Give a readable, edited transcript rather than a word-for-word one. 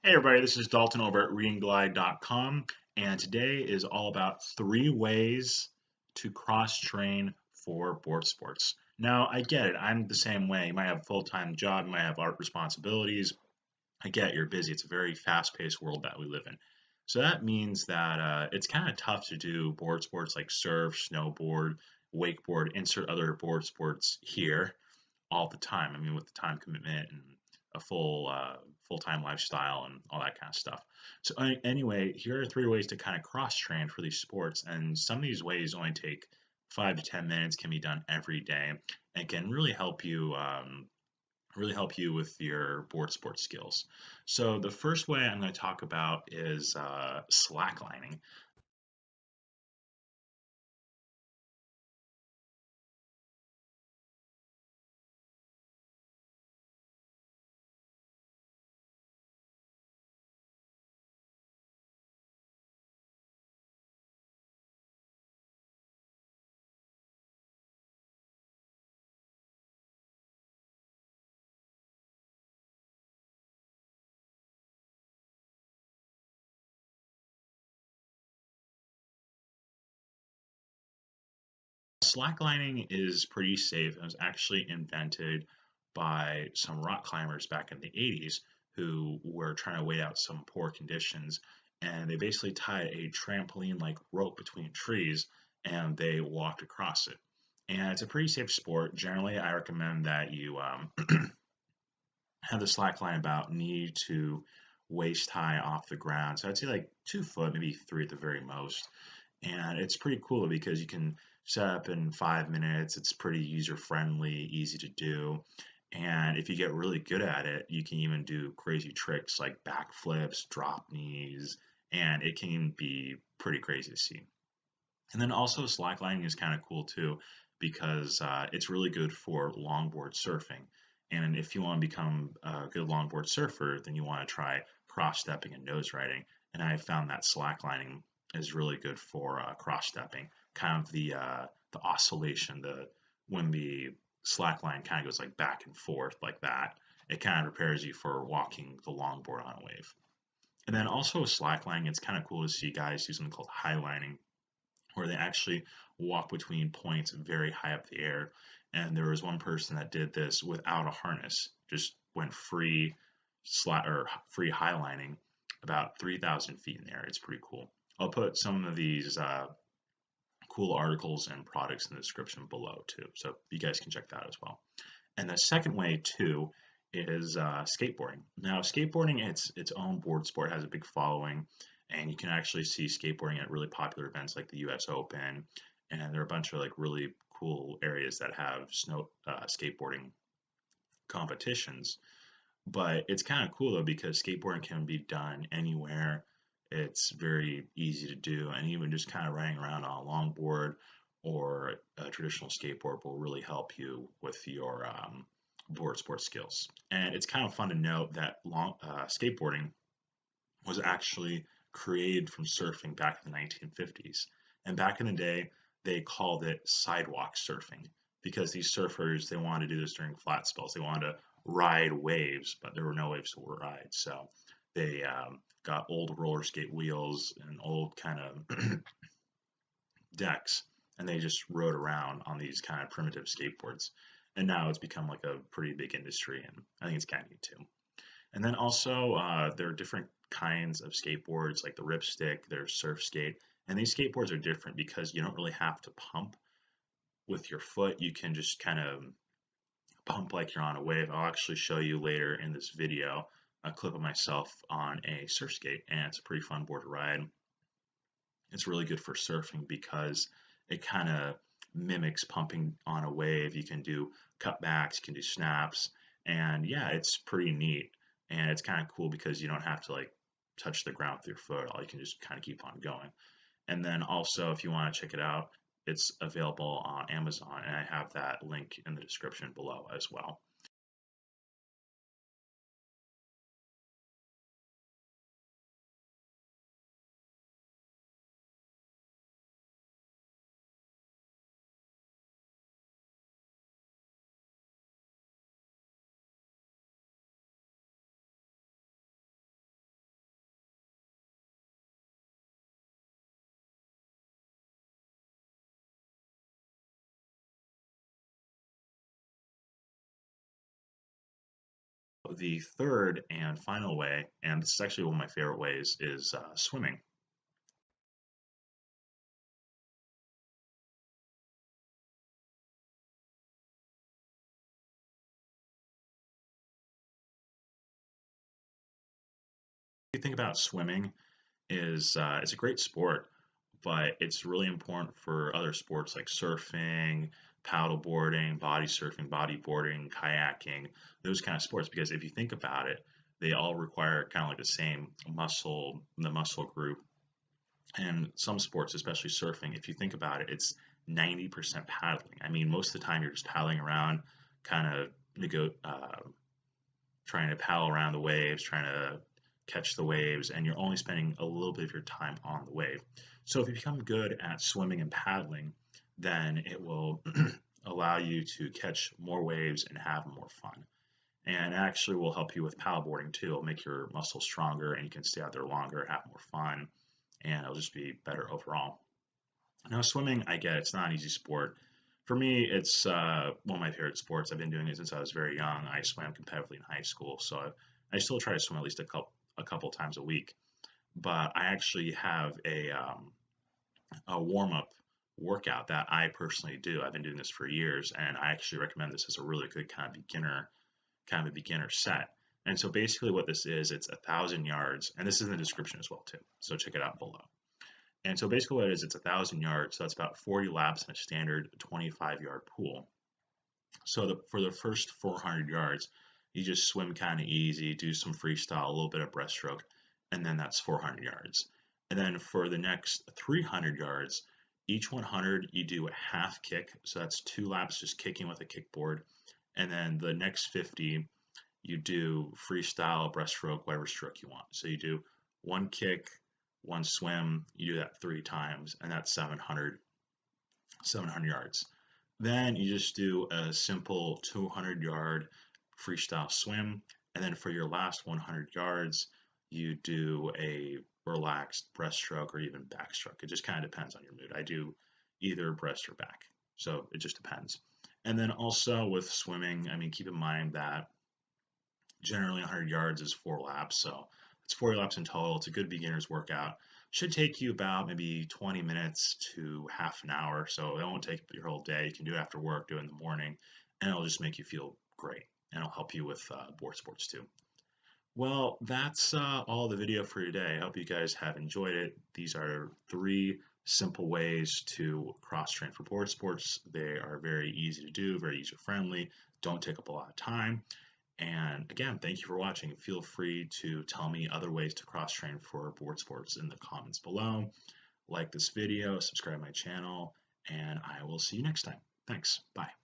Hey everybody, this is Dalton over at readingglide.com, and today is all about 3 ways to cross-train for board sports. Now, I get it. I'm the same way. You might have a full-time job, you might have art responsibilities. I get you're busy. It's a very fast-paced world that we live in. So that means that it's kind of tough to do board sports like surf, snowboard, wakeboard, insert other board sports here all the time. I mean, with the time commitment and a full-time lifestyle and all that kind of stuff. So anyway, here are 3 ways to kind of cross-train for these sports, and some of these ways only take 5 to 10 minutes, can be done every day, and can really help you with your board sports skills. So the first way I'm going to talk about is slacklining. Slacklining is pretty safe. It was actually invented by some rock climbers back in the 80s who were trying to wait out some poor conditions. And they basically tied a trampoline like rope between trees and they walked across it. And it's a pretty safe sport. Generally, I recommend that you have the slackline about knee to waist high off the ground. So I'd say like 2 foot, maybe three at the very most. And it's pretty cool because you can set up in 5 minutes. It's pretty user friendly, easy to do. And if you get really good at it, you can even do crazy tricks like backflips, drop knees, and it can be pretty crazy to see. And then also slacklining is kind of cool too because it's really good for longboard surfing. And if you want to become a good longboard surfer, then you want to try cross stepping and nose riding. And I found that slacklining is really good for cross stepping, kind of the oscillation, the when the slackline kind of goes like back and forth like that. It kind of prepares you for walking the longboard on a wave. And then also slacklining, it's kind of cool to see guys do something called highlining where they actually walk between points very high up the air. And there was one person that did this without a harness, just went free or free highlining about 3,000 feet in the air. It's pretty cool. I'll put some of these cool articles and products in the description below too, so you guys can check that out as well. And the second way too is skateboarding. Now, skateboarding, its own board sport, has a big following, and you can actually see skateboarding at really popular events like the U.S. Open, and there are a bunch of like really cool areas that have snow skateboarding competitions. But it's kind of cool though because skateboarding can be done anywhere. It's very easy to do, and even just kind of riding around on a longboard or a traditional skateboard will really help you with your board sport skills. And it's kind of fun to note that skateboarding was actually created from surfing back in the 1950s. And back in the day, they called it sidewalk surfing because these surfers, they wanted to do this during flat spells. They wanted to ride waves, but there were no waves to ride. So they got old roller skate wheels and old kind of decks, and they just rode around on these kind of primitive skateboards. And now it's become like a pretty big industry, and I think it's kind of neat too. And then also, there are different kinds of skateboards, like the ripstick, there's surf skate, and these skateboards are different because you don't really have to pump with your foot. You can just kind of pump like you're on a wave. I'll actually show you later in this video a clip of myself on a surf skate, and it's a pretty fun board to ride. It's really good for surfing because it kind of mimics pumping on a wave. You can do cutbacks, you can do snaps, and yeah, it's pretty neat. And it's kind of cool because you don't have to like touch the ground with your foot. All you can just kind of keep on going. And then also, if you want to check it out, it's available on Amazon, and I have that link in the description below as well. The third and final way, and this is actually one of my favorite ways, is swimming. If you think about swimming, is it's a great sport, but it's really important for other sports like surfing, paddleboarding, body surfing, bodyboarding, kayaking, those kind of sports. Because if you think about it, they all require kind of like the same muscle, the muscle group. And some sports, especially surfing, if you think about it, it's 90% paddling. I mean, most of the time you're just paddling around, kind of trying to paddle around the waves, trying to catch the waves, and you're only spending a little bit of your time on the wave. So if you become good at swimming and paddling, then it will allow you to catch more waves and have more fun. And actually will help you with paddleboarding too. It'll make your muscles stronger and you can stay out there longer, have more fun, and it'll just be better overall. Now, swimming, I get it's not an easy sport. For me, it's one of my favorite sports. I've been doing it since I was very young. I swam competitively in high school, so I still try to swim at least a couple times a week. But I actually have a warm up workout that I personally do. I've been doing this for years, and I actually recommend this as a really good kind of a beginner set. And so basically, what this is, it's 1,000 yards, and this is in the description as well too. So check it out below. And so basically what it is, it's 1,000 yards. So that's about 40 laps in a standard 25-yard pool. So for the first 400 yards, you just swim kind of easy, do some freestyle, a little bit of breaststroke, and then that's 400 yards. And then for the next 300 yards, each 100 you do a half kick. So that's 2 laps just kicking with a kickboard. And then the next 50, you do freestyle, breaststroke, whatever stroke you want. So you do one kick, one swim, you do that 3 times, and that's 700 yards. Then you just do a simple 200-yard freestyle swim, and then for your last 100 yards, you do a relaxed breaststroke or even backstroke. It just kind of depends on your mood. I do either breast or back, so it just depends. And then also with swimming, I mean, keep in mind that generally 100 yards is 4 laps, so it's 40 laps in total. It's a good beginner's workout. Should take you about maybe 20 minutes to half an hour, so it won't take your whole day. You can do it after work, do it in the morning, and it'll just make you feel great, and it'll help you with board sports too. Well, that's all the video for today. I hope you guys have enjoyed it. These are 3 simple ways to cross-train for board sports. They are very easy to do, very user-friendly, don't take up a lot of time. And again, thank you for watching. Feel free to tell me other ways to cross-train for board sports in the comments below. Like this video, subscribe to my channel, and I will see you next time. Thanks. Bye.